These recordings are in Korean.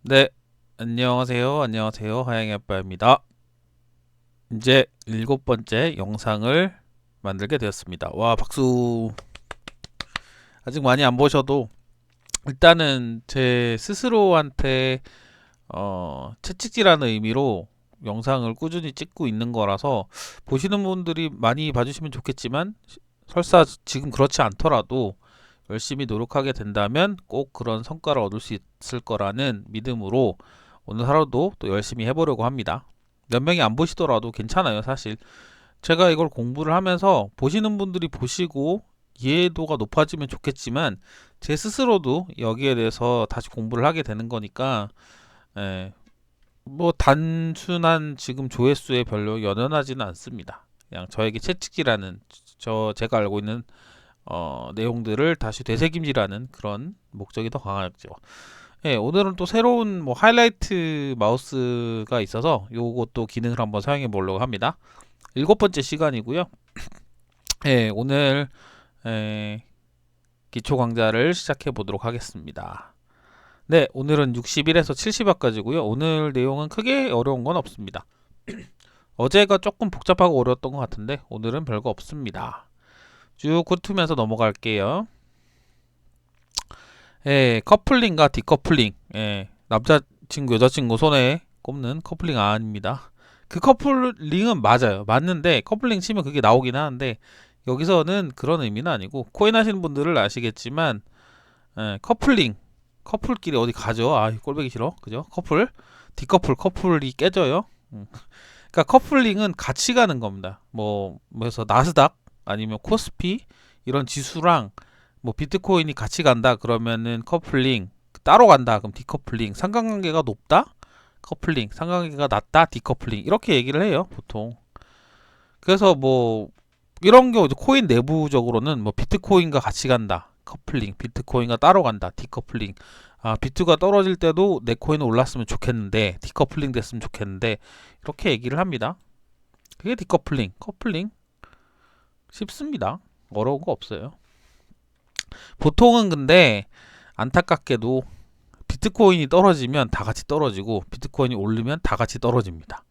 네, 안녕하세요. 안녕하세요. 하양이 아빠입니다. 이제 7번째 영상을 만들게 되었습니다. 와, 박수. 아직 많이 안 보셔도 일단은 제 스스로한테 채찍질하는 의미로 영상을 꾸준히 찍고 있는 거라서 보시는 분들이 많이 봐주시면 좋겠지만 설사 지금 그렇지 않더라도 열심히 노력하게 된다면 꼭 그런 성과를 얻을 수 있을 거라는 믿음으로 오늘 하루도 또 열심히 해보려고 합니다. 몇 명이 안 보시더라도 괜찮아요, 사실. 제가 이걸 공부를 하면서 보시는 분들이 보시고 이해도가 높아지면 좋겠지만 제 스스로도 여기에 대해서 다시 공부를 하게 되는 거니까 예, 뭐 단순한 지금 조회수에 별로 연연하지는 않습니다. 그냥 저에게 채찍질하는 제가 알고 있는 내용들을 다시 되새김질하는 그런 목적이 더 강하죠. 예, 오늘은 또 새로운 뭐 하이라이트 마우스가 있어서 요것도 기능을 한번 사용해 보려고 합니다. 7번째 시간이고요. 예, 오늘 기초 강좌를 시작해 보도록 하겠습니다. 네, 오늘은 61에서 70화까지고요. 오늘 내용은 크게 어려운 건 없습니다. 어제가 조금 복잡하고 어려웠던 것 같은데 오늘은 별거 없습니다. 쭉 훑으면서 넘어갈게요. 예, 커플링과 디커플링. 예, 남자친구, 여자친구 손에 꼽는 커플링 아닙니다. 그 커플링은 맞아요. 맞는데, 커플링 치면 그게 나오긴 하는데, 여기서는 그런 의미는 아니고, 코인 하시는 분들은 아시겠지만, 예, 커플링. 커플끼리 어디 가죠? 아, 꼴보기 싫어. 그죠? 커플이 깨져요. 그러니까 커플링은 같이 가는 겁니다. 그래서 나스닥, 아니면 코스피, 이런 지수랑 뭐 비트코인이 같이 간다 그러면은 커플링, 따로 간다 그럼 디커플링, 상관관계가 높다 커플링, 상관관계가 낮다 디커플링, 이렇게 얘기를 해요 보통. 그래서 뭐 이런 경우 코인 내부적으로는 뭐 비트코인과 같이 간다 커플링, 비트코인과 따로 간다 디커플링. 아, 비트가 떨어질 때도 내 코인은 올랐으면 좋겠는데 디커플링 됐으면 좋겠는데, 이렇게 얘기를 합니다. 그게 디커플링. 커플링 쉽습니다. 어려운 거 없어요. 보통은 근데 안타깝게도 비트코인이 떨어지면 다 같이 떨어지고 비트코인이 오르면 다 같이 떨어집니다.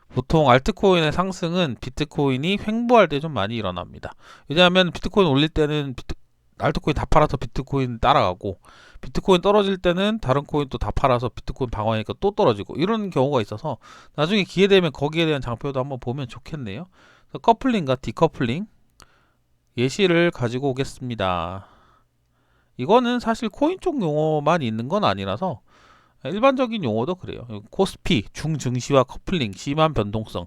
보통 알트코인의 상승은 비트코인이 횡보할 때 좀 많이 일어납니다. 왜냐하면 비트코인 올릴 때는 알트코인 다 팔아서 비트코인 따라가고, 비트코인 떨어질 때는 다른 코인 또 다 팔아서 비트코인 방어하니까 또 떨어지고, 이런 경우가 있어서 나중에 기회 되면 거기에 대한 장표도 한번 보면 좋겠네요. 커플링과 디커플링 예시를 가지고 오겠습니다. 이거는 사실 코인 쪽 용어만 있는 건 아니라서 일반적인 용어도 그래요. 코스피, 중증시와 커플링, 심한 변동성.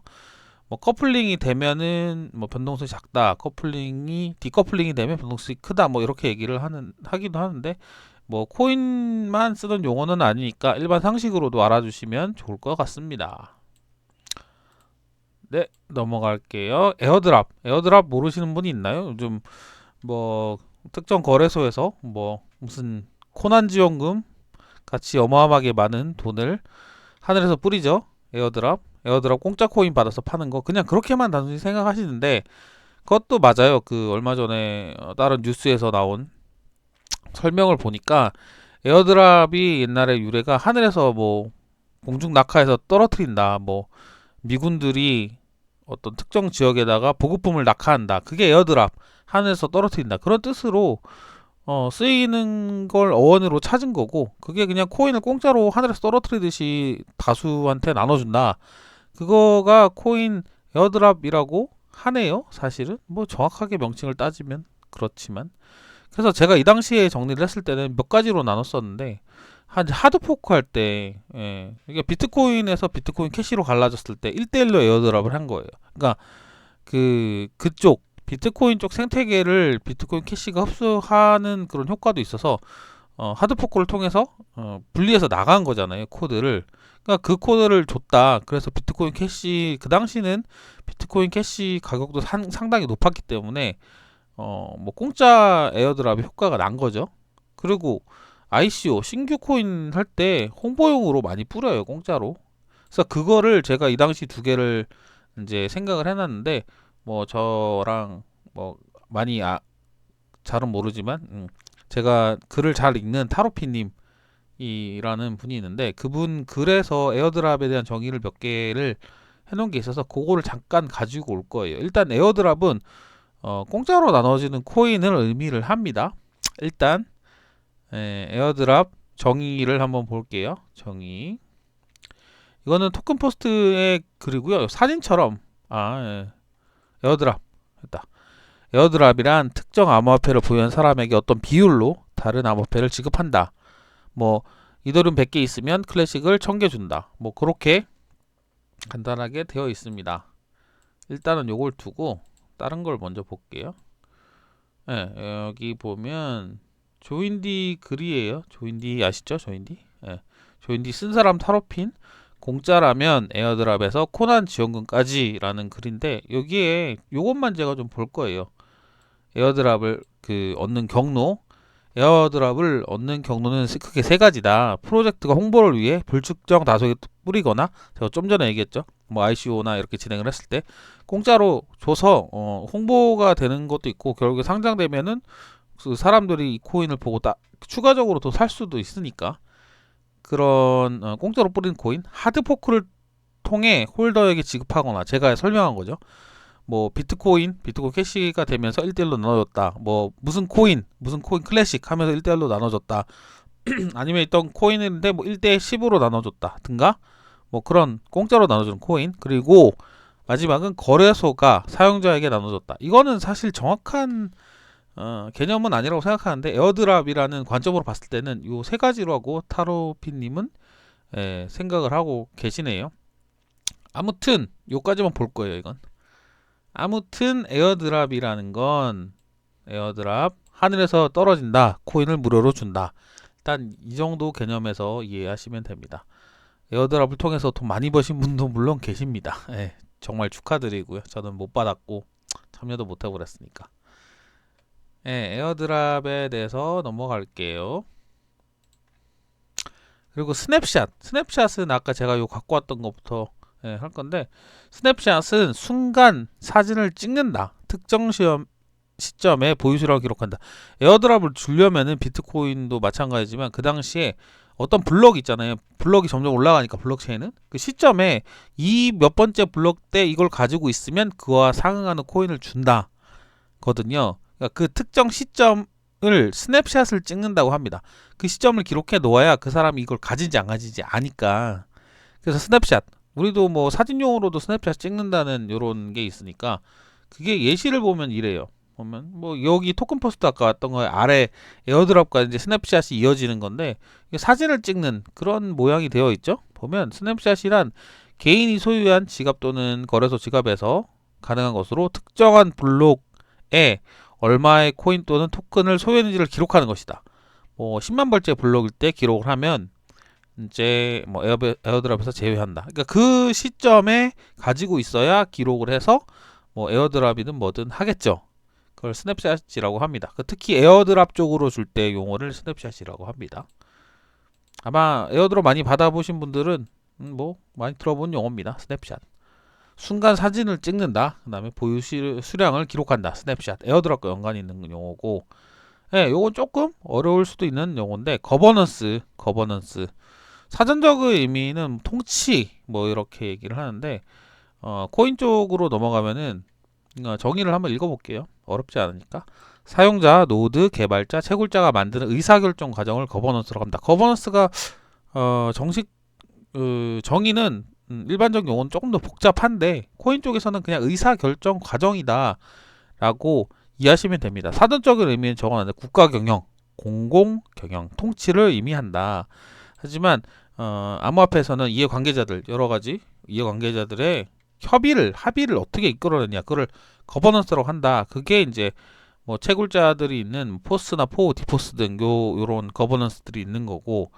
뭐 커플링이 되면은 뭐 변동성이 작다, 커플링이 디커플링이 되면 변동성이 크다, 뭐 이렇게 얘기를 하기도 하는데, 뭐 코인만 쓰던 용어는 아니니까 일반 상식으로도 알아주시면 좋을 것 같습니다. 네, 넘어갈게요. 에어드랍 모르시는 분이 있나요? 요즘 뭐 특정 거래소에서 뭐 무슨 코난지원금 같이 어마어마하게 많은 돈을 하늘에서 뿌리죠. 에어드랍 공짜 코인 받아서 파는 거, 그냥 그렇게만 단순히 생각하시는데 그것도 맞아요. 그 얼마 전에 다른 뉴스에서 나온 설명을 보니까 에어드랍이 옛날에 유래가 하늘에서 뭐 공중 낙하해서 떨어뜨린다, 뭐 미군들이 어떤 특정 지역에다가 보급품을 낙하한다, 그게 에어드랍, 하늘에서 떨어뜨린다, 그런 뜻으로 쓰이는 걸 어원으로 찾은 거고, 그게 그냥 코인을 공짜로 하늘에서 떨어뜨리듯이 다수한테 나눠준다, 그거가 코인 에어드랍이라고 하네요. 사실은 뭐 정확하게 명칭을 따지면 그렇지만, 그래서 제가 이 당시에 정리를 했을 때는 몇 가지로 나눴었는데, 한 하드포크 할 때, 예, 이게 비트코인에서 비트코인 캐시로 갈라졌을 때 1대1로 에어드랍을 한 거예요. 그러니까 그쪽 비트코인 쪽 생태계를 비트코인 캐시가 흡수하는 그런 효과도 있어서 하드포크를 통해서 분리해서 나간 거잖아요, 코드를. 그러니까 그 코드를 줬다. 그래서 비트코인 캐시, 그 당시는 비트코인 캐시 가격도 상당히 높았기 때문에 뭐 공짜 에어드랍의 효과가 난 거죠. 그리고 ICO 신규 코인 할 때 홍보용으로 많이 뿌려요, 공짜로. 그래서 그거를 제가 이 당시 두 개를 이제 생각을 해놨는데, 뭐 저랑 뭐 많이 잘은 모르지만 제가 글을 잘 읽는 타로피님, 이라는 분이 있는데 그분 글에서 에어드랍에 대한 정의를 몇 개를 해놓은 게 있어서 그거를 잠깐 가지고 올 거예요. 일단 에어드랍은 공짜로 나눠지는 코인을 의미를 합니다. 일단 에어드랍 정의를 한번 볼게요. 정의. 이거는 토큰 포스트의 글이고요. 사진처럼 에어드랍 됐다. 에어드랍이란 특정 암호화폐를 보유한 사람에게 어떤 비율로 다른 암호화폐를 지급한다. 뭐 이더리움 100개 있으면 클래식을 1000개 준다. 뭐 그렇게 간단하게 되어 있습니다. 일단은 요걸 두고 다른 걸 먼저 볼게요. 여기 보면 조인디 글이에요. 조인디 아시죠? 조인디? 조인디 쓴 사람 타로핀 공짜라면 에어드랍에서 코난 지원금까지 라는 글인데 여기에 요것만 제가 좀 볼 거예요. 에어드랍을 얻는 경로. 에어드랍을 얻는 경로는 크게 세 가지다. 프로젝트가 홍보를 위해 불특정 다수에 뿌리거나 제가 좀 전에 얘기했죠. 뭐 ICO나 이렇게 진행을 했을 때 공짜로 줘서 홍보가 되는 것도 있고 결국에 상장되면은 그 사람들이 이 코인을 보고 추가적으로 더 살 수도 있으니까 그런 공짜로 뿌린 코인 하드포크를 통해 홀더에게 지급하거나 제가 설명한 거죠. 뭐 비트코인 캐시가 되면서 1대1로 나눠졌다. 뭐 무슨 코인 클래식 하면서 1대1로 나눠졌다. 아니면 있던 코인인데 뭐 1대10으로 나눠졌다. 든가 뭐 그런 공짜로 나눠주는 코인. 그리고 마지막은 거래소가 사용자에게 나눠졌다. 이거는 사실 정확한 개념은 아니라고 생각하는데 에어드랍이라는 관점으로 봤을 때는 요 세 가지로 하고 타로피님은 생각을 하고 계시네요. 아무튼 요까지만 볼 거예요. 이건 아무튼 에어드랍이라는 건 에어드랍 하늘에서 떨어진다. 코인을 무료로 준다. 일단 이 정도 개념에서 이해하시면 됩니다. 에어드랍을 통해서 돈 많이 버신 분도 물론 계십니다. 정말 축하드리고요. 저는 못 받았고 참여도 못 해버렸으니까. 에어드랍에 대해서 넘어갈게요. 그리고 스냅샷은 아까 제가 요 갖고 왔던 것부터 할 건데 스냅샷은 순간 사진을 찍는다. 특정 시점에 보유수량을 기록한다. 에어드랍을 주려면은 비트코인도 마찬가지지만 그 당시에 어떤 블럭 있잖아요. 블럭이 점점 올라가니까 블록체인은 그 시점에 이 몇 번째 블럭 때 이걸 가지고 있으면 그와 상응하는 코인을 준다 거든요. 그러니까 그 특정 시점을 스냅샷을 찍는다고 합니다. 그 시점을 기록해 놓아야 그 사람이 이걸 가진지 안 가진지 아니까. 그래서 스냅샷 우리도 뭐 사진용으로도 스냅샷 찍는다는 요런 게 있으니까 그게 예시를 보면 이래요. 보면 뭐 여기 토큰 포스트 아까 왔던 거 아래 에어드랍과 이제 스냅샷이 이어지는 건데 사진을 찍는 그런 모양이 되어 있죠. 보면 스냅샷이란 개인이 소유한 지갑 또는 거래소 지갑에서 가능한 것으로 특정한 블록에 얼마의 코인 또는 토큰을 소유했는지를 기록하는 것이다. 뭐 10만 벌째 블록일 때 기록을 하면 이제 뭐 에어드랍에서 제외한다. 그러니까 그 시점에 가지고 있어야 기록을 해서 뭐 에어드랍이든 뭐든 하겠죠. 그걸 스냅샷이라고 합니다. 특히 에어드랍 쪽으로 줄 때 용어를 스냅샷이라고 합니다. 아마 에어드랍 많이 받아보신 분들은 뭐 많이 들어본 용어입니다. 스냅샷. 순간 사진을 찍는다. 그 다음에 보유 수량을 기록한다. 스냅샷. 에어드랍과 연관이 있는 용어고 요건 조금 어려울 수도 있는 용어인데 거버넌스 사전적인 의미는 통치 뭐 이렇게 얘기를 하는데 코인 쪽으로 넘어가면은 정의를 한번 읽어볼게요. 어렵지 않으니까. 사용자, 노드, 개발자, 채굴자가 만드는 의사결정 과정을 거버넌스라고 합니다. 거버넌스가 정식 정의는 일반적 용어는 조금 더 복잡한데 코인 쪽에서는 그냥 의사결정 과정이다 라고 이해하시면 됩니다. 사전적인 의미는 적어놨는데 국가경영, 공공경영, 통치를 의미한다. 하지만 암호화폐에서는 이해관계자들 여러가지 이해관계자들의 합의를 어떻게 이끌어내냐 그걸 거버넌스라고 한다. 그게 이제 뭐 채굴자들이 있는 포스나 포, 디포스 등 요런 거버넌스들이 있는 거고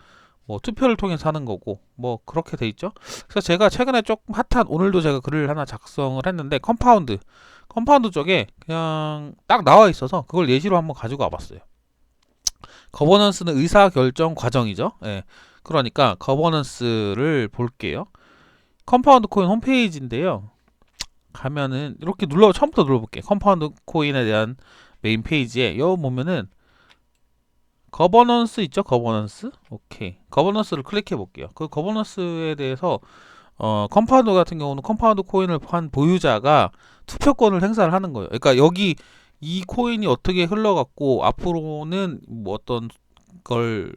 뭐 투표를 통해서 하는 거고 뭐 그렇게 돼 있죠. 그래서 제가 최근에 조금 핫한 오늘도 제가 글을 하나 작성을 했는데 컴파운드 쪽에 그냥 딱 나와 있어서 그걸 예시로 한번 가지고 와봤어요. 거버넌스는 의사결정 과정이죠. 그러니까 거버넌스를 볼게요. 컴파운드 코인 홈페이지인데요. 가면은 이렇게 처음부터 눌러볼게요. 컴파운드 코인에 대한 메인 페이지에 여기 보면은 거버넌스 있죠? 거버넌스. 오케이. 거버넌스를 클릭해 볼게요. 그 거버넌스에 대해서 컴파운드 같은 경우는 컴파운드 코인을 한 보유자가 투표권을 행사를 하는 거예요. 그러니까 여기 이 코인이 어떻게 흘러갔고 앞으로는 뭐 어떤 걸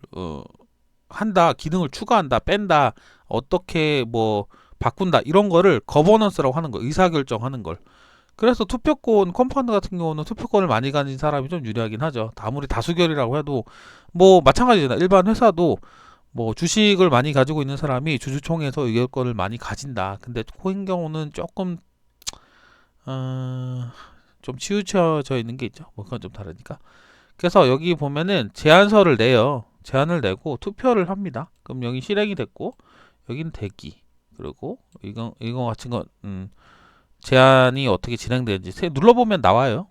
한다, 기능을 추가한다, 뺀다, 어떻게 뭐 바꾼다 이런 거를 거버넌스라고 하는 거, 의사결정하는 걸. 그래서 투표권 컴파운드 같은 경우는 투표권을 많이 가진 사람이 좀 유리하긴 하죠. 아무리 다수결이라고 해도 뭐 마찬가지잖아. 일반 회사도 뭐 주식을 많이 가지고 있는 사람이 주주총회에서 의결권을 많이 가진다. 근데 코인 경우는 조금 좀 치우쳐져 있는 게 있죠. 뭐 그건 좀 다르니까. 그래서 여기 보면은 제안서를 내요. 제안을 내고 투표를 합니다. 그럼 여기 실행이 됐고 여기는 대기. 그리고 이거 같은 건 제안이 어떻게 진행되는지 눌러보면 나와요.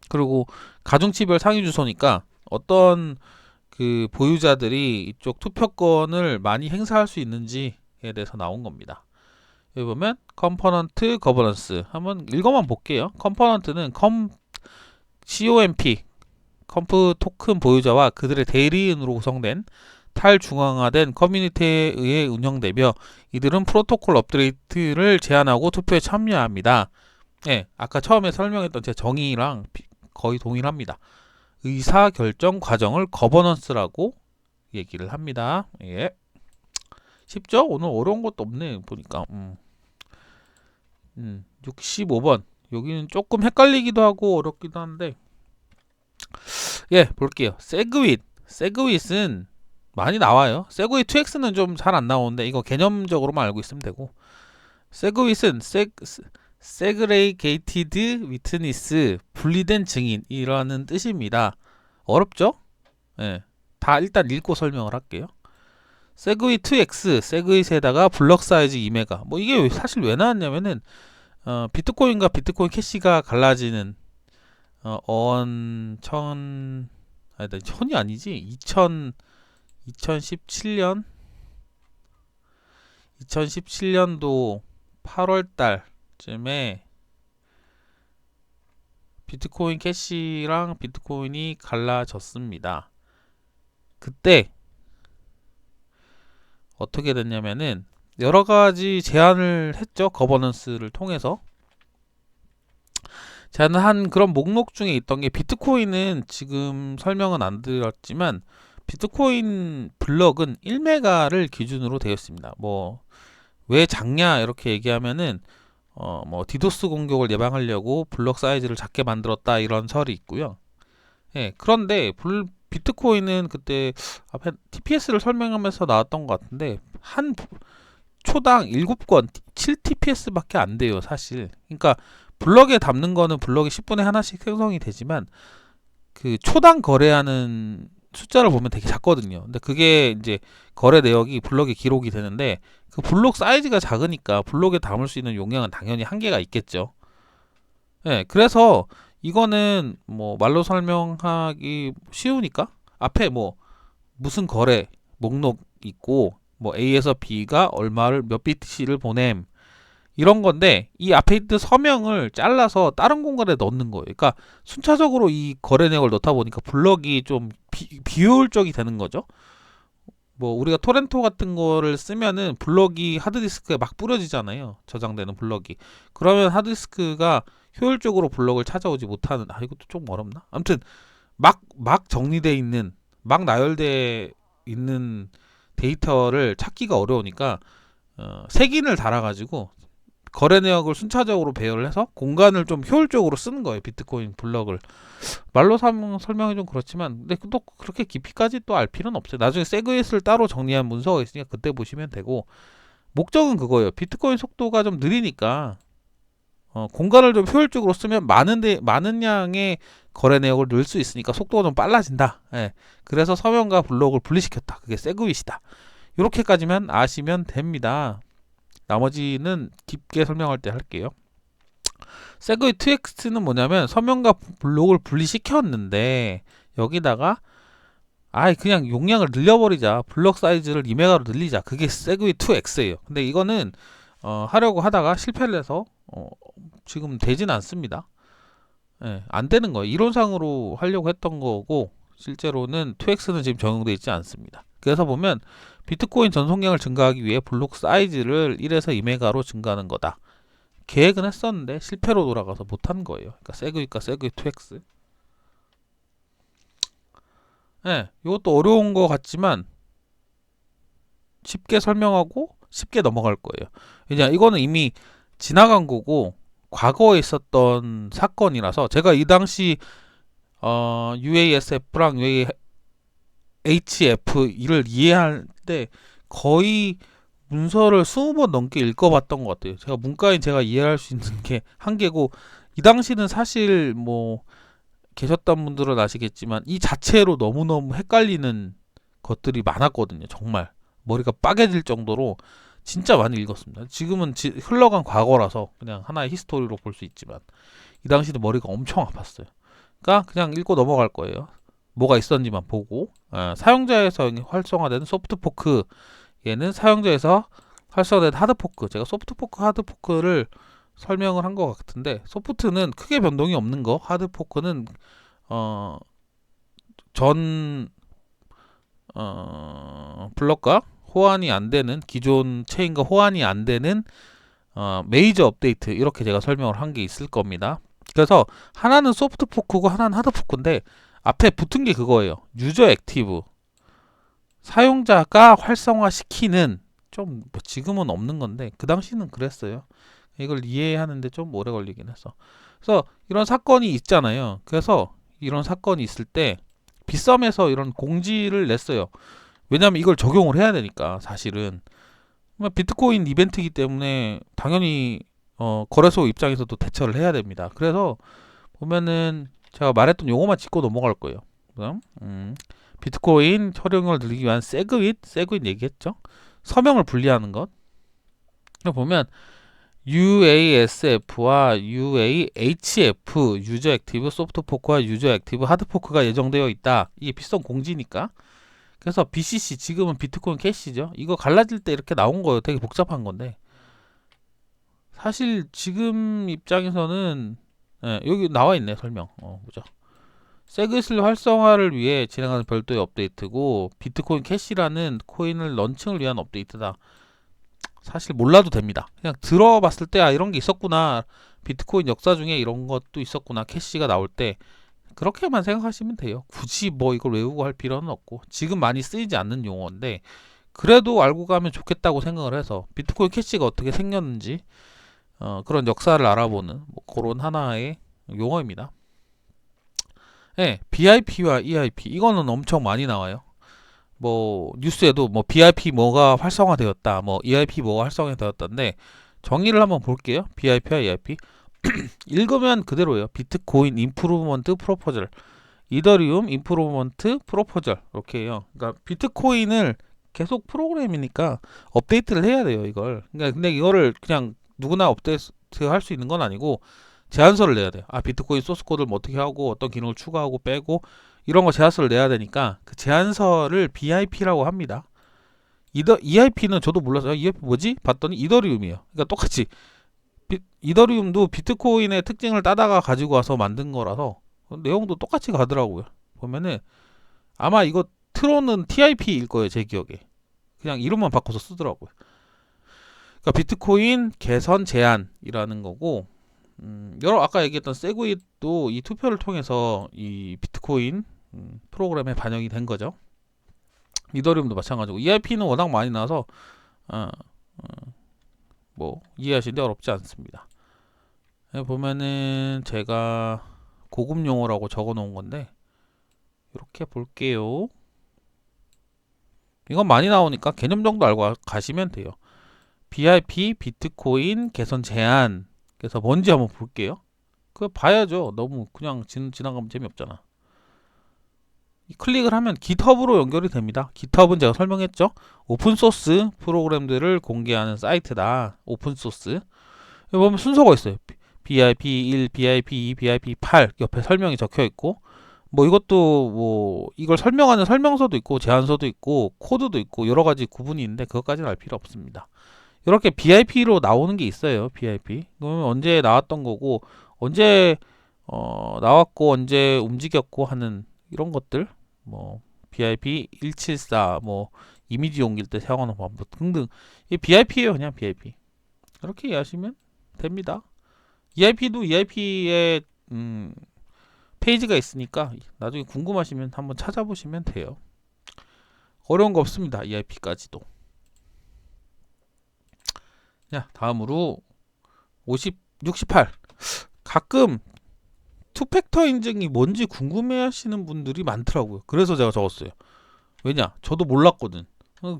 그리고 가중치별 상위 주소니까 어떤 그 보유자들이 이쪽 투표권을 많이 행사할 수 있는지에 대해서 나온 겁니다. 여기 보면 컴포넌트 거버넌스 한번 읽어만 볼게요. 컴포넌트는 COMP 컴프 토큰 보유자와 그들의 대리인으로 구성된 탈중앙화된 커뮤니티에 의해 운영되며 이들은 프로토콜 업데이트를 제안하고 투표에 참여합니다. 네, 아까 처음에 설명했던 제 정의랑 거의 동일합니다. 의사결정 과정을 거버넌스라고 얘기를 합니다. 예. 쉽죠? 오늘 어려운 것도 없네 보니까. 65번 여기는 조금 헷갈리기도 하고 어렵기도 한데 예 볼게요. 세그윗은 많이 나와요. 세그윗 2X는 좀 잘 안 나오는데 이거 개념적으로만 알고 있으면 되고 세그윗은 세그레이게이티드 위트니스 분리된 증인이라는 뜻입니다. 어렵죠? 예. 다 일단 읽고 설명을 할게요. 세그윗 2X 세그윗에다가 블럭 사이즈 2메가 뭐 이게 사실 왜 나왔냐면은 비트코인과 비트코인 캐시가 갈라지는 천이 아니지 2017년도 8월 달쯤에 비트코인 캐시랑 비트코인이 갈라졌습니다. 그때 어떻게 됐냐면은 여러 가지 제안을 했죠. 거버넌스를 통해서 제안을 한 그런 목록 중에 있던 게 비트코인은 지금 설명은 안 드렸지만 비트코인 블럭은 1메가를 기준으로 되어 있습니다. 뭐 왜 작냐 이렇게 얘기하면은 뭐 디도스 공격을 예방하려고 블럭 사이즈를 작게 만들었다 이런 설이 있고요. 예, 그런데 비트코인은 그때 앞에 TPS를 설명하면서 나왔던 것 같은데 한 초당 7건 7TPS밖에 안 돼요, 사실. 그러니까 블럭에 담는 거는 블럭이 10분의 하나씩 생성이 되지만 그 초당 거래하는 숫자를 보면 되게 작거든요. 근데 그게 이제 거래 내역이 블럭에 기록이 되는데 그 블록 사이즈가 작으니까 블록에 담을 수 있는 용량은 당연히 한계가 있겠죠. 예, 그래서 이거는 뭐 말로 설명하기 쉬우니까 앞에 뭐 무슨 거래 목록 있고 뭐 A에서 B가 얼마를 몇 BTC를 보냄 이런 건데 이 앞에 있는 서명을 잘라서 다른 공간에 넣는 거예요. 그러니까 순차적으로 이 거래 내역을 넣다 보니까 블럭이 좀 비효율적이 되는 거죠. 뭐 우리가 토렌토 같은 거를 쓰면은 블럭이 하드디스크에 막 뿌려지잖아요. 저장되는 블럭이. 그러면 하드디스크가 효율적으로 블럭을 찾아오지 못하는 이것도 좀 어렵나? 아무튼 막 정리돼 있는 막 나열돼 있는 데이터를 찾기가 어려우니까 색인을 달아가지고 거래 내역을 순차적으로 배열을 해서 공간을 좀 효율적으로 쓰는 거예요. 비트코인 블럭을. 말로 설명이 좀 그렇지만 근데 또 그렇게 깊이까지 또 알 필요는 없어요. 나중에 세그윗을 따로 정리한 문서가 있으니까 그때 보시면 되고 목적은 그거예요. 비트코인 속도가 좀 느리니까 공간을 좀 효율적으로 쓰면 많은 양의 거래 내역을 넣을 수 있으니까 속도가 좀 빨라진다. 예. 그래서 서명과 블록을 분리시켰다. 그게 세그윗이다. 이렇게까지만 아시면 됩니다. 나머지는 깊게 설명할 때 할게요. 세그윗 2X는 뭐냐면 서명과 블록을 분리시켰는데 여기다가 그냥 용량을 늘려버리자. 블록 사이즈를 2메가로 늘리자. 그게 세그윗 2X예요. 근데 이거는 하려고 하다가 실패를 해서 지금 되진 않습니다. 안 되는 거예요. 이론상으로 하려고 했던 거고 실제로는 2x는 지금 적용되어 있지 않습니다. 그래서 보면 비트코인 전송량을 증가하기 위해 블록 사이즈를 1에서 2메가로 증가하는 거다. 계획은 했었는데 실패로 돌아가서 못한 거예요. 그러니까 세그윗과 세그윗 2x. 네, 이것도 어려운 거 같지만 쉽게 설명하고 쉽게 넘어갈 거예요. 왜냐, 이거는 이미 지나간 거고 과거에 있었던 사건이라서 제가 이 당시 UASF랑 UAHF 를 이해할 때 거의 문서를 20번 넘게 읽어봤던 것 같아요. 제가 문과인 제가 이해할 수 있는 게 한계고, 이 당시는 사실 뭐 계셨던 분들은 아시겠지만 이 자체로 너무너무 헷갈리는 것들이 많았거든요. 정말 머리가 빠개질 정도로 진짜 많이 읽었습니다. 지금은 흘러간 과거라서 그냥 하나의 히스토리로 볼 수 있지만 이 당시도 머리가 엄청 아팠어요. 그러니까 그냥 읽고 넘어갈 거예요. 뭐가 있었는지만 보고. 사용자에서 활성화되는 소프트포크, 얘는 사용자에서 활성화된 하드포크. 제가 소프트포크, 하드포크를 설명을 한 것 같은데, 소프트는 크게 변동이 없는 거, 하드포크는 전 블럭과 호환이 안 되는, 기존 체인과 호환이 안 되는 메이저 업데이트, 이렇게 제가 설명을 한 게 있을 겁니다. 그래서 하나는 소프트 포크고 하나는 하드 포크인데 앞에 붙은 게 그거예요. 유저 액티브, 사용자가 활성화시키는, 좀 뭐 지금은 없는 건데 그 당시는 그랬어요. 이걸 이해하는데 좀 오래 걸리긴 했어. 그래서 이런 사건이 있잖아요. 그래서 이런 사건이 있을 때 빗썸에서 이런 공지를 냈어요. 왜냐면 이걸 적용을 해야 되니까. 사실은 비트코인 이벤트이기 때문에 당연히 거래소 입장에서도 대처를 해야 됩니다. 그래서 보면은 제가 말했던 요거만 짚고 넘어갈 거예요. 그럼 비트코인 활용을 늘리기 위한 세그윗 얘기했죠. 서명을 분리하는 것. 보면 UASF와 UAHF, 유저 액티브 소프트 포크와 유저 액티브 하드 포크가 예정되어 있다. 이게 빗썸 공지니까. 그래서 BCC, 지금은 비트코인 캐시죠. 이거 갈라질 때 이렇게 나온 거예요. 되게 복잡한 건데 사실 지금 입장에서는, 여기 나와 있네, 설명. 보자. 세그슬 활성화를 위해 진행하는 별도의 업데이트고, 비트코인 캐시라는 코인을 런칭을 위한 업데이트다. 사실 몰라도 됩니다. 그냥 들어봤을 때 이런 게 있었구나, 비트코인 역사 중에 이런 것도 있었구나, 캐시가 나올 때, 그렇게만 생각하시면 돼요. 굳이 뭐 이걸 외우고 할 필요는 없고, 지금 많이 쓰이지 않는 용어인데 그래도 알고 가면 좋겠다고 생각을 해서, 비트코인 캐시가 어떻게 생겼는지 그런 역사를 알아보는 뭐 그런 하나의 용어입니다. 네, BIP와 EIP, 이거는 엄청 많이 나와요. 뭐 뉴스에도 뭐 BIP 뭐가 활성화되었다, 뭐 EIP 뭐가 활성화되었다인데, 정의를 한번 볼게요. BIP와 EIP 읽으면 그대로예요. 비트코인 임프루먼트 프로포절, 이더리움 임프루먼트 프로포절, 이렇게 해요. 그러니까 비트코인을 계속 프로그램이니까 업데이트를 해야 돼요, 이걸. 그러니까 근데 이거를 그냥 누구나 업데이트 할 수 있는 건 아니고 제안서를 내야 돼요. 비트코인 소스 코드를 뭐 어떻게 하고 어떤 기능을 추가하고 빼고 이런 거 제안서를 내야 되니까 그 제안서를 BIP라고 합니다. EIP는 저도 몰랐어요. EIP 뭐지? 봤더니 이더리움이에요. 그러니까 똑같이 이더리움도 비트코인의 특징을 따다가 가지고 와서 만든 거라서 내용도 똑같이 가더라고요. 보면은 아마 이거 트론은 TIP일 거예요, 제 기억에. 그냥 이름만 바꿔서 쓰더라고요. 그러니까 비트코인 개선 제안이라는 거고, 여러 아까 얘기했던 세그윗도 이 투표를 통해서 이 비트코인 프로그램에 반영이 된 거죠. 이더리움도 마찬가지고, EIP는 워낙 많이 나와서 뭐 이해하시는데 어렵지 않습니다. 보면은 제가 고급 용어라고 적어 놓은 건데 이렇게 볼게요. 이건 많이 나오니까 개념 정도 알고 가시면 돼요. BIP 비트코인 개선 제안, 그래서 뭔지 한번 볼게요. 그거 봐야죠. 너무 그냥 지나가면 재미없잖아. 클릭을 하면 GitHub으로 연결이 됩니다. GitHub은 제가 설명했죠. 오픈소스 프로그램들을 공개하는 사이트다. 오픈소스. 여기 보면 순서가 있어요. BIP 1, BIP 2, BIP 8 옆에 설명이 적혀 있고, 뭐 이것도 뭐 이걸 설명하는 설명서도 있고 제안서도 있고 코드도 있고 여러 가지 구분이 있는데 그것까지는 알 필요 없습니다. 이렇게 BIP로 나오는 게 있어요. BIP. 그러면 언제 나왔던 거고, 언제 나왔고 언제 움직였고 하는 이런 것들, 뭐 BIP 174 뭐 이미지 옮길 때 사용하는 방법 등등. 이 BIP예요, 그냥 BIP. 이렇게 이해하시면 됩니다. EIP도 EIP의 페이지가 있으니까 나중에 궁금하시면 한번 찾아보시면 돼요. 어려운 거 없습니다. EIP까지도. 자, 다음으로 68. 가끔 투팩터 인증이 뭔지 궁금해하시는 분들이 많더라고요. 그래서 제가 적었어요. 왜냐? 저도 몰랐거든.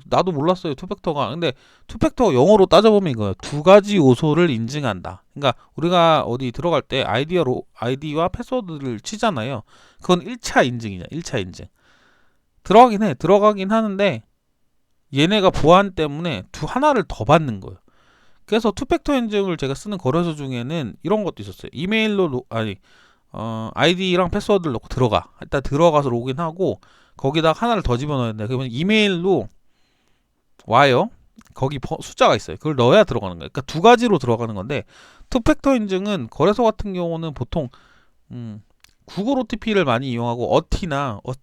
나도 몰랐어요, 투팩터가. 근데 투팩터 영어로 따져보면 이거예요. 두 가지 요소를 인증한다. 그러니까 우리가 어디 들어갈 때 아이디와 패스워드를 치잖아요. 그건 1차 인증이냐, 1차 인증. 들어가긴 하는데 얘네가 보안 때문에 하나를 더 받는 거예요. 그래서 투팩터 인증을 제가 쓰는 거래소 중에는 이런 것도 있었어요. 이메일로 아이디랑 패스워드를 넣고 들어가. 일단 들어가서 로그인하고 거기다가 하나를 더 집어넣어야 돼. 그러면 이메일로 와요. 거기 숫자가 있어요. 그걸 넣어야 들어가는 거예요. 그러니까 두 가지로 들어가는 건데 투팩터 인증은 거래소 같은 경우는 보통 구글 OTP를 많이 이용하고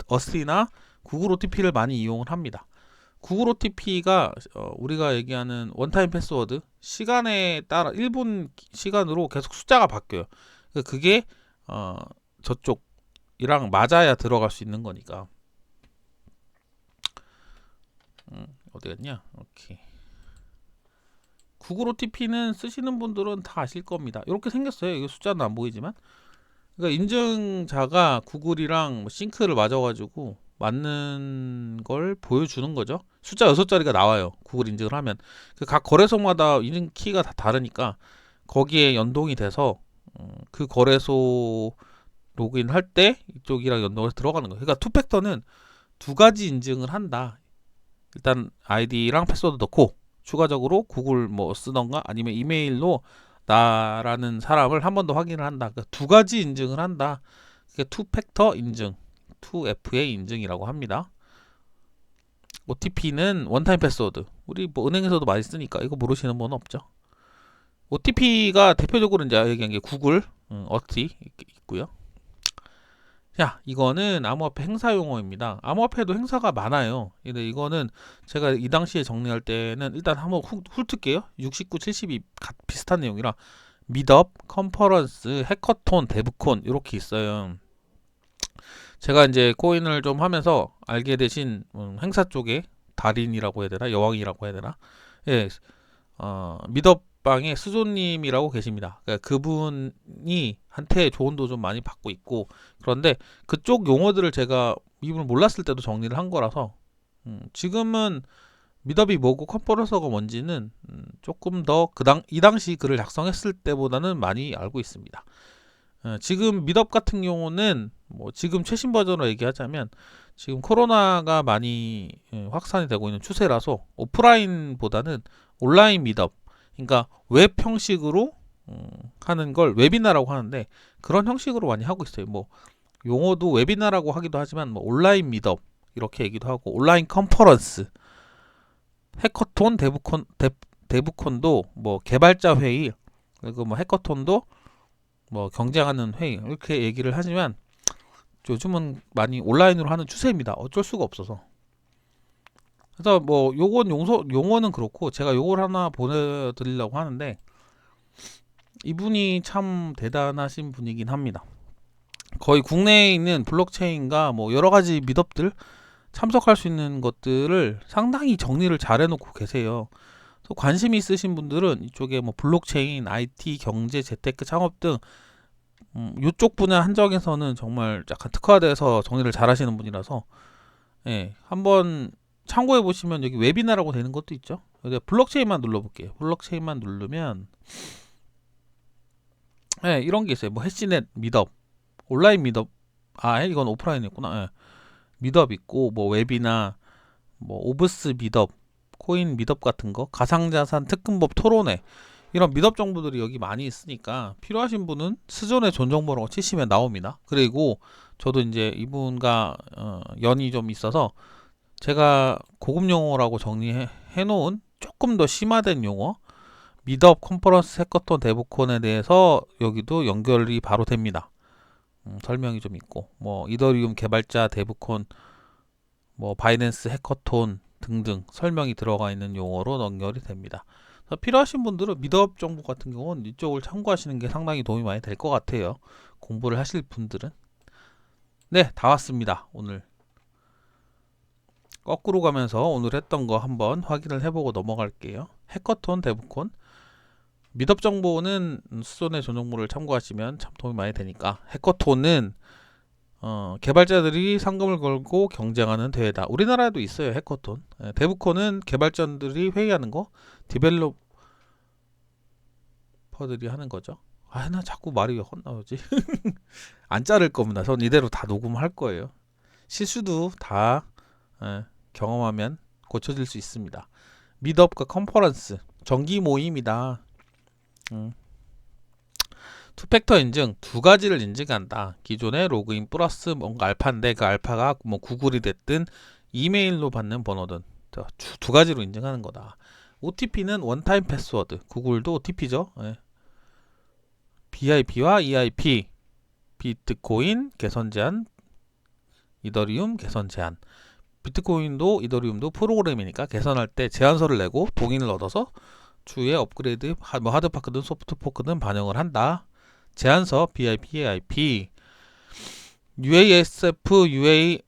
어스나 구글 OTP를 많이 이용을 합니다. 구글 OTP가 우리가 얘기하는 원타임 패스워드 시간에 따라 1분 시간으로 계속 숫자가 바뀌어요. 그게 저쪽이랑 맞아야 들어갈 수 있는 거니까. 어디 갔냐? 오케이. 구글 OTP는 쓰시는 분들은 다 아실 겁니다. 이렇게 생겼어요. 이게 숫자는 안 보이지만. 그러니까 인증자가 구글이랑 싱크를 맞아가지고 맞는 걸 보여주는 거죠. 숫자 6자리가 나와요. 구글 인증을 하면. 각 거래소마다 인증 키가 다 다르니까 거기에 연동이 돼서 그 거래소 로그인 할 때 이쪽이랑 연동해서 들어가는 거예요. 그러니까 투팩터는 두 가지 인증을 한다. 일단 아이디랑 패스워드 넣고 추가적으로 구글 뭐 쓰던가 아니면 이메일로 나라는 사람을 한 번 더 확인을 한다. 그러니까 두 가지 인증을 한다. 그게 투팩터 인증, 2FA 인증이라고 합니다. OTP는 원타임 패스워드. 우리 뭐 은행에서도 많이 쓰니까 이거 모르시는 분은 없죠. OTP가 대표적으로 이제 얘기한 게 구글, 어티 있고요. 자, 이거는 암호화폐 행사 용어입니다. 암호화폐도 행사가 많아요. 근데 이거는 제가 이 당시에 정리할 때는 일단 한번 훑을게요. 69, 72 비슷한 내용이라 미드업, 컨퍼런스, 해커톤, 데브콘 이렇게 있어요. 제가 이제 코인을 좀 하면서 알게 되신 행사 쪽에 달인이라고 해야 되나, 여왕이라고 해야 되나, 예, 미드업방에 수조님이라고 계십니다. 그러니까 그분이 한테 조언도 좀 많이 받고 있고, 그런데 그쪽 용어들을 제가 이분을 몰랐을 때도 정리를 한 거라서 지금은 미드업이 뭐고 컨퍼런서가 뭔지는 조금 더 이 당시 글을 작성했을 때보다는 많이 알고 있습니다. 지금 미드업 같은 경우는 뭐 지금 최신 버전으로 얘기하자면 지금 코로나가 많이 확산이 되고 있는 추세라서 오프라인보다는 온라인 미드업, 그러니까 웹 형식으로 하는 걸 웨비나라고 하는데 그런 형식으로 많이 하고 있어요. 뭐 용어도 웨비나라고 하기도 하지만 뭐 온라인 미드업 이렇게 얘기도 하고 온라인 컨퍼런스, 해커톤, 데브콘도 뭐 개발자 회의, 그리고 뭐 해커톤도 뭐 경쟁하는 회의 이렇게 얘기를 하지만 요즘은 많이 온라인으로 하는 추세입니다. 어쩔 수가 없어서. 그래서 뭐 요건 용어는 그렇고 제가 요걸 하나 보내드리려고 하는데 이분이 참 대단하신 분이긴 합니다. 거의 국내에 있는 블록체인과 뭐 여러 가지 미드업들 참석할 수 있는 것들을 상당히 정리를 잘 해놓고 계세요. 또 관심이 있으신 분들은 이쪽에 뭐 블록체인, IT, 경제, 재테크, 창업 등 이쪽 분야 한정에서는 정말 약간 특화돼서 정리를 잘 하시는 분이라서 예, 한번 참고해 보시면 여기 웨비나라고 되는 것도 있죠. 블록체인만 눌러볼게요. 블록체인만 누르면 예, 이런 게 있어요. 뭐 해시넷 미드업, 온라인 미드업, 이건 오프라인이었구나. 예. 미드업 있고 뭐 웨비나, 뭐 오브스 미드업, 코인 미드업 같은 거, 가상자산 특근법 토론회 이런 미드업 정보들이 여기 많이 있으니까 필요하신 분은 스존의 존정보라고 치시면 나옵니다. 그리고 저도 이제 이분과 연이 좀 있어서 제가 고급 용어라고 정리해 놓은 조금 더 심화된 용어 미드업, 컨퍼런스, 해커톤, 데브콘에 대해서 여기도 연결이 바로 됩니다. 설명이 좀 있고 뭐 이더리움 개발자, 데브콘 뭐 바이낸스, 해커톤 등등 설명이 들어가 있는 용어로 연결이 됩니다. 필요하신 분들은 미드업 정보 같은 경우는 이쪽을 참고하시는 게 상당히 도움이 많이 될 것 같아요. 공부를 하실 분들은. 네, 다 왔습니다. 오늘 거꾸로 가면서 오늘 했던 거 한번 확인을 해보고 넘어갈게요. 해커톤, 데브콘. 미드업 정보는 수존의 전정보를 참고하시면 참 도움이 많이 되니까. 해커톤은 개발자들이 상금을 걸고 경쟁하는 대회다. 우리나라에도 있어요, 해커톤. 데브콘은 개발자들이 회의하는 거, 디벨로퍼들이 하는 거죠. 아, 나 자꾸 말이 헛나오지. 안 자를 겁니다. 전 이대로 다 녹음할 거예요. 실수도 다 경험하면 고쳐질 수 있습니다. 미드업과 컨퍼런스, 정기 모임이다. 투팩터 인증 두 가지를 인증한다. 기존의 로그인 플러스 뭔가 알파인데 그 알파가 뭐 구글이 됐든 이메일로 받는 번호든 두 가지로 인증하는 거다. OTP는 원타임 패스워드. 구글도 OTP죠. BIP와 EIP, 비트코인 개선 제한, 이더리움 개선 제한. 비트코인도 이더리움도 프로그램이니까 개선할 때 제안서를 내고 동의를 얻어서 추후에 업그레이드 뭐 하드파크든 소프트포크든 반영을 한다. 제안서 BIP, EIP, UASF, UAHF,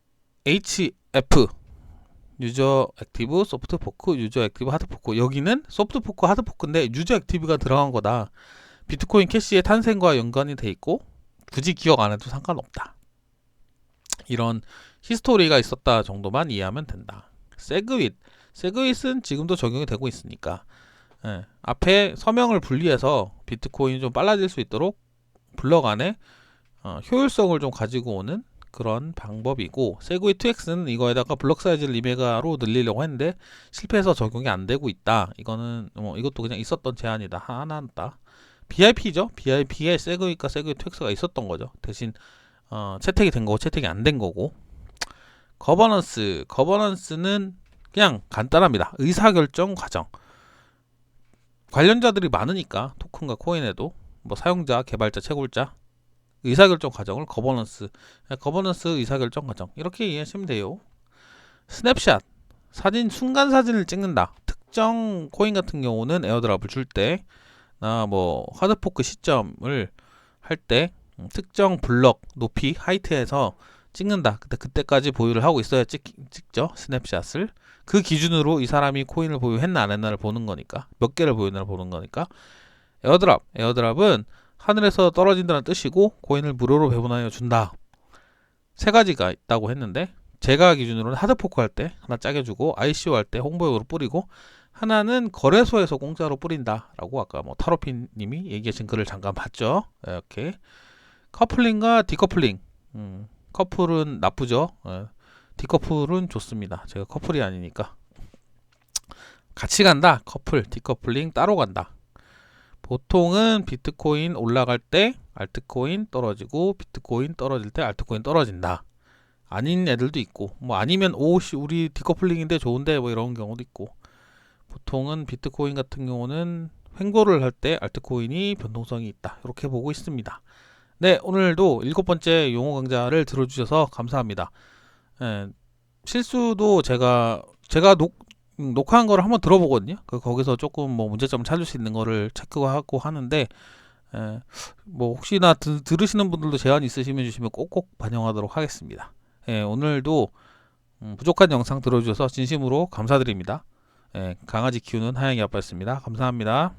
유저 액티브, 소프트 포크, 유저 액티브, 하드 포크. 여기는 소프트 포크, 하드 포크인데 유저 액티브가 들어간 거다. 비트코인 캐시의 탄생과 연관이 돼 있고 굳이 기억 안 해도 상관없다. 이런 히스토리가 있었다 정도만 이해하면 된다. 세그윗은 지금도 적용이 되고 있으니까 앞에 서명을 분리해서 비트코인이 좀 빨라질 수 있도록 블럭 안에 효율성을 좀 가지고 오는 그런 방법이고, 세그윗 2x는 이거에다가 블럭 사이즈를 2메가로 늘리려고 했는데 실패해서 적용이 안 되고 있다. 이거는 이것도 그냥 있었던 제안이다. 하나다. BIP죠. BIP에 세그윗과 세그윗 2x가 있었던 거죠. 대신 채택이 된 거고 채택이 안 된 거고. 거버넌스는 그냥 간단합니다. 의사결정 과정. 관련자들이 많으니까 토큰과 코인에도 뭐 사용자, 개발자, 채굴자 의사결정 과정을 거버넌스 의사결정 과정 이렇게 이해하시면 돼요. 스냅샷 순간 사진을 찍는다. 특정 코인 같은 경우는 에어드랍을 줄 때 나 뭐 하드포크 시점을 할 때 특정 블럭 높이 하이트에서 찍는다. 그때까지 보유를 하고 있어야 찍죠. 스냅샷을. 그 기준으로 이 사람이 코인을 보유했나 안 했나를 보는 거니까, 몇 개를 보유했나를 보는 거니까. 에어드랍은 하늘에서 떨어진다는 뜻이고 코인을 무료로 배분하여 준다. 세 가지가 있다고 했는데 제가 기준으로는 하드포크 할 때 하나 짜게 주고 ICO 할 때 홍보용으로 뿌리고 하나는 거래소에서 공짜로 뿌린다 라고 아까 뭐 타로핀 님이 얘기하신 글을 잠깐 봤죠. 이렇게 커플링과 디커플링. 커플은 나쁘죠. 디커플은 좋습니다. 제가 커플이 아니니까. 같이 간다. 커플, 디커플링 따로 간다. 보통은 비트코인 올라갈 때 알트코인 떨어지고 비트코인 떨어질 때 알트코인 떨어진다. 아닌 애들도 있고, 뭐 아니면 우리 디커플링인데 좋은데 뭐 이런 경우도 있고. 보통은 비트코인 같은 경우는 횡보를 할 때 알트코인이 변동성이 있다. 이렇게 보고 있습니다. 네, 오늘도 7번째 용어 강좌를 들어주셔서 감사합니다. 실수도 제가 녹화한 거를 한번 들어보거든요. 거기서 조금 뭐 문제점을 찾을 수 있는 거를 체크하고 하는데, 뭐 혹시나 들으시는 분들도 제안 있으시면 주시면 꼭꼭 반영하도록 하겠습니다. 오늘도 부족한 영상 들어주셔서 진심으로 감사드립니다. 강아지 키우는 하영이 아빠였습니다. 감사합니다.